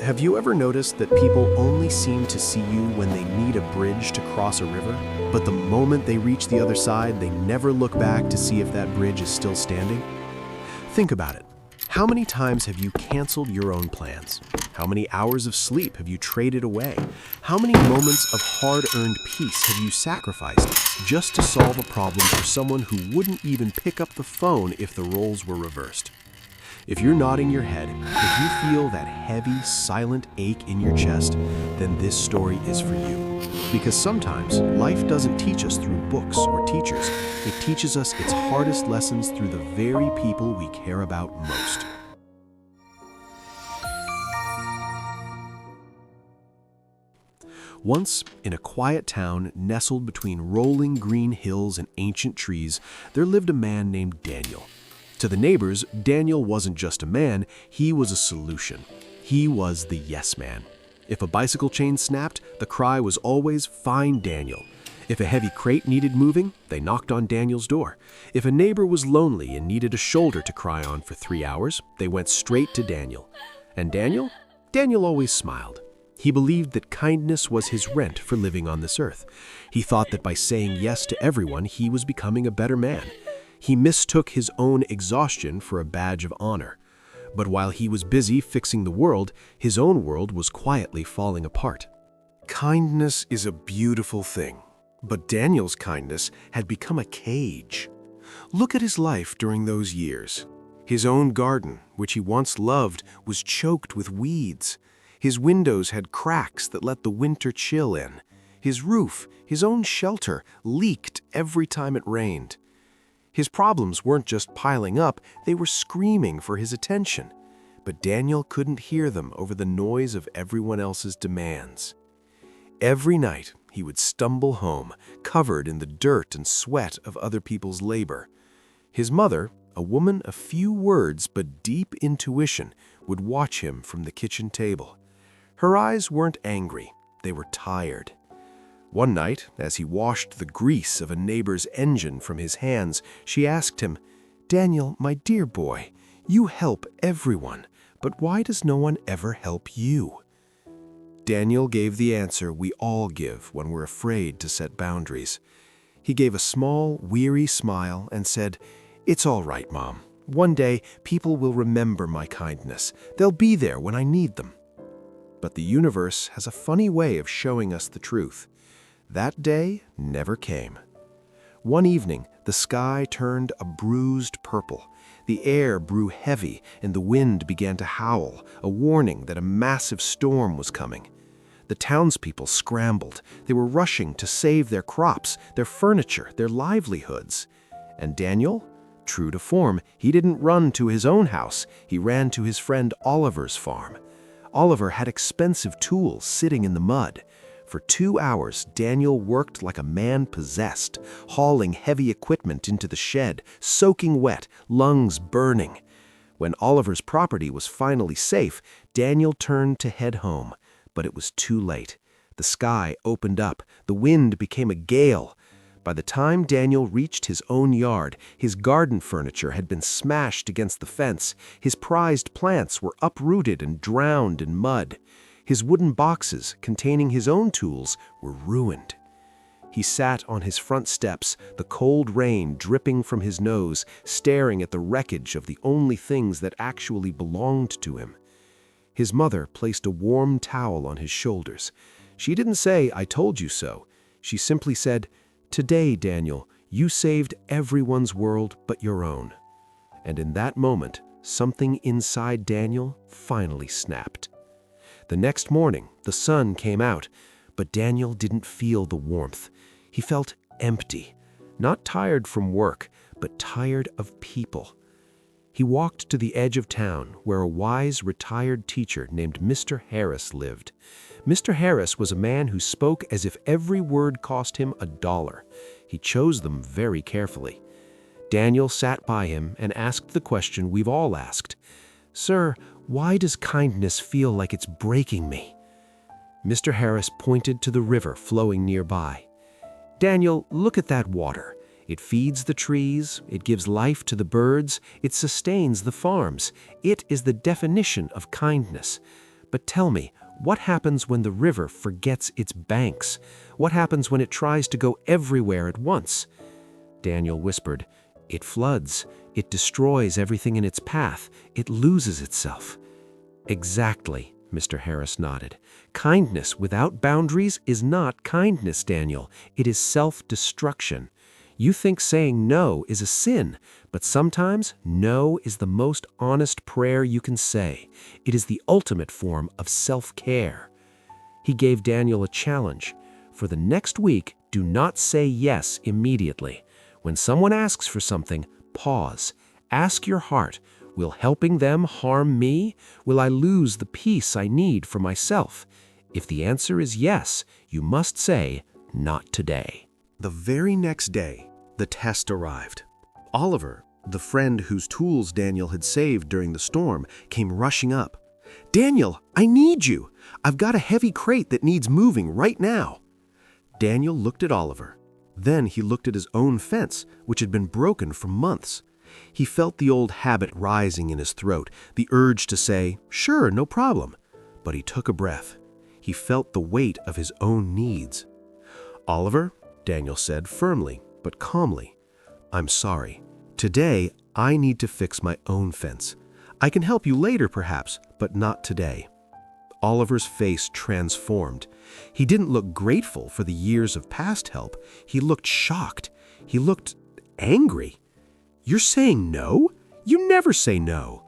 Have you ever noticed that people only seem to see you when they need a bridge to cross a river, but the moment they reach the other side, they never look back to see if that bridge is still standing? Think about it. How many times have you canceled your own plans? How many hours of sleep have you traded away? How many moments of hard-earned peace have you sacrificed just to solve a problem for someone who wouldn't even pick up the phone if the roles were reversed? If you're nodding your head, if you feel that heavy, silent ache in your chest, then this story is for you. Because sometimes life doesn't teach us through books or teachers. It teaches us its hardest lessons through the very people we care about most. Once, in a quiet town nestled between rolling green hills and ancient trees, there lived a man named Daniel. To the neighbors, Daniel wasn't just a man, he was a solution. He was the yes man. If a bicycle chain snapped, the cry was always, "Find Daniel." If a heavy crate needed moving, they knocked on Daniel's door. If a neighbor was lonely and needed a shoulder to cry on for 3 hours, they went straight to Daniel. And Daniel? Daniel always smiled. He believed that kindness was his rent for living on this earth. He thought that by saying yes to everyone, he was becoming a better man. He mistook his own exhaustion for a badge of honor. But while he was busy fixing the world, his own world was quietly falling apart. Kindness is a beautiful thing, but Daniel's kindness had become a cage. Look at his life during those years. His own garden, which he once loved, was choked with weeds. His windows had cracks that let the winter chill in. His roof, his own shelter, leaked every time it rained. His problems weren't just piling up, they were screaming for his attention. But Daniel couldn't hear them over the noise of everyone else's demands. Every night, he would stumble home, covered in the dirt and sweat of other people's labor. His mother, a woman of few words but deep intuition, would watch him from the kitchen table. Her eyes weren't angry, they were tired. One night, as he washed the grease of a neighbor's engine from his hands, she asked him, "Daniel, my dear boy, you help everyone, but why does no one ever help you?" Daniel gave the answer we all give when we're afraid to set boundaries. He gave a small, weary smile and said, "It's all right, Mom. One day, people will remember my kindness. They'll be there when I need them." But the universe has a funny way of showing us the truth. That day never came. One evening, the sky turned a bruised purple. The air grew heavy and the wind began to howl, a warning that a massive storm was coming. The townspeople scrambled. They were rushing to save their crops, their furniture, their livelihoods. And Daniel? True to form, he didn't run to his own house. He ran to his friend Oliver's farm. Oliver had expensive tools sitting in the mud. For 2 hours, Daniel worked like a man possessed, hauling heavy equipment into the shed, soaking wet, lungs burning. When Oliver's property was finally safe, Daniel turned to head home. But it was too late. The sky opened up. The wind became a gale. By the time Daniel reached his own yard, his garden furniture had been smashed against the fence. His prized plants were uprooted and drowned in mud. His wooden boxes, containing his own tools, were ruined. He sat on his front steps, the cold rain dripping from his nose, staring at the wreckage of the only things that actually belonged to him. His mother placed a warm towel on his shoulders. She didn't say, "I told you so." She simply said, "Today, Daniel, you saved everyone's world but your own." And in that moment, something inside Daniel finally snapped. The next morning, the sun came out, but Daniel didn't feel the warmth. He felt empty, not tired from work, but tired of people. He walked to the edge of town where a wise retired teacher named Mr. Harris lived. Mr. Harris was a man who spoke as if every word cost him $1. He chose them very carefully. Daniel sat by him and asked the question we've all asked. "Sir, why does kindness feel like it's breaking me?" Mr. Harris pointed to the river flowing nearby. "Daniel, look at that water. It feeds the trees, it gives life to the birds, it sustains the farms. It is the definition of kindness. But tell me, what happens when the river forgets its banks? What happens when it tries to go everywhere at once? Daniel whispered, "It floods. It destroys everything in its path. It loses itself." Exactly, Mr. Harris nodded. Kindness without boundaries is not kindness, Daniel. It is self-destruction. You think saying no is a sin, but sometimes no is the most honest prayer you can say. It is the ultimate form of self-care. He gave Daniel a challenge. For the next week, do not say yes immediately. When someone asks for something, pause. Ask your heart, will helping them harm me? Will I lose the peace I need for myself? If the answer is yes, you must say, not today. The very next day, the test arrived. Oliver, the friend whose tools Daniel had saved during the storm, came rushing up. "Daniel, I need you! I've got a heavy crate that needs moving right now." Daniel looked at Oliver. Then he looked at his own fence, which had been broken for months. He felt the old habit rising in his throat, the urge to say, "Sure, no problem." But he took a breath. He felt the weight of his own needs. "Oliver," Daniel said firmly but calmly, "I'm sorry. Today, I need to fix my own fence. I can help you later, perhaps, but not today." Oliver's face transformed. He didn't look grateful for the years of past help. He looked shocked. He looked angry. "You're saying no? You never say no."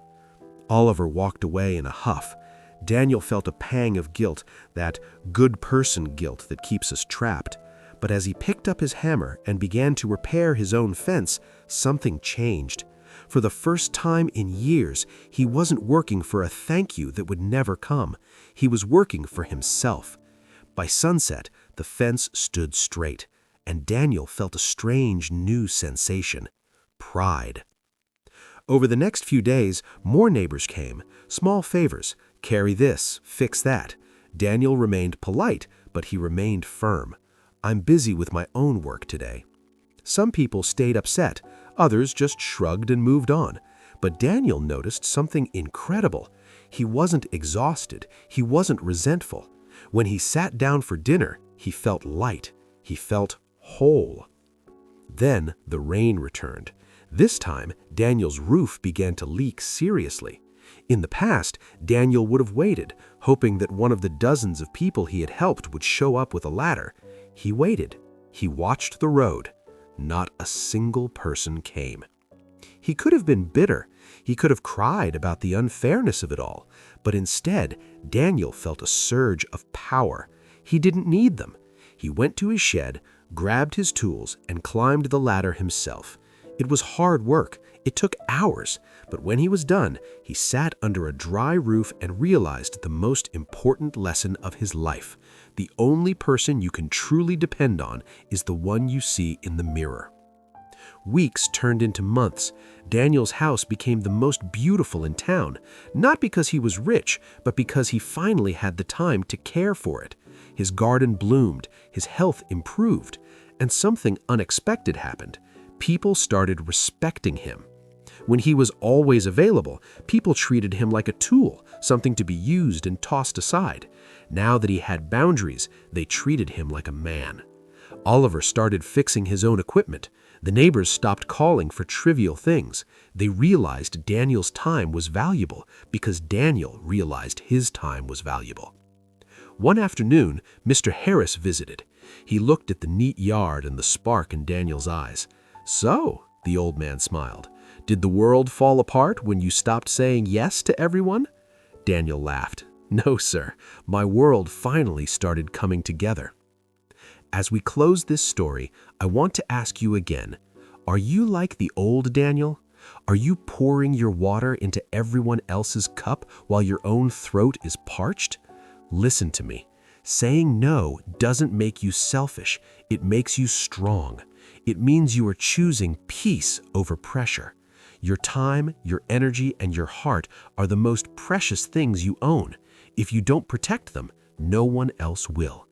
Oliver walked away in a huff. Daniel felt a pang of guilt, that good person guilt that keeps us trapped. But as he picked up his hammer and began to repair his own fence, something changed. For the first time in years, he wasn't working for a thank you that would never come. He was working for himself. By sunset, the fence stood straight, and Daniel felt a strange new sensation: pride. Over the next few days, more neighbors came, small favors, carry this, fix that. Daniel remained polite, but he remained firm. "I'm busy with my own work today." Some people stayed upset, others just shrugged and moved on. But Daniel noticed something incredible. He wasn't exhausted, he wasn't resentful. When he sat down for dinner, he felt light, he felt whole. Then the rain returned. This time, Daniel's roof began to leak seriously. In the past, Daniel would have waited, hoping that one of the dozens of people he had helped would show up with a ladder. He waited. He watched the road. Not a single person came. He could have been bitter. He could have cried about the unfairness of it all. But instead, Daniel felt a surge of power. He didn't need them. He went to his shed, grabbed his tools, and climbed the ladder himself. It was hard work. It took hours. But when he was done, he sat under a dry roof and realized the most important lesson of his life. The only person you can truly depend on is the one you see in the mirror. Weeks turned into months. Daniel's house became the most beautiful in town, not because he was rich, but because he finally had the time to care for it. His garden bloomed, his health improved, and something unexpected happened. People started respecting him. When he was always available, people treated him like a tool, something to be used and tossed aside. Now that he had boundaries, they treated him like a man. Oliver started fixing his own equipment. The neighbors stopped calling for trivial things. They realized Daniel's time was valuable because Daniel realized his time was valuable. One afternoon, Mr. Harris visited. He looked at the neat yard and the spark in Daniel's eyes. "So," the old man smiled, "did the world fall apart when you stopped saying yes to everyone?" Daniel laughed. "No, sir. My world finally started coming together." As we close this story, I want to ask you again, are you like the old Daniel? Are you pouring your water into everyone else's cup while your own throat is parched? Listen to me. Saying no doesn't make you selfish. It makes you strong. It means you are choosing peace over pressure. Your time, your energy, and your heart are the most precious things you own. If you don't protect them, no one else will.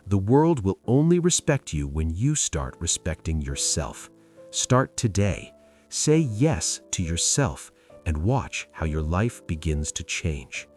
The world will only respect you when you start respecting yourself. Start today. Say yes to yourself and watch how your life begins to change.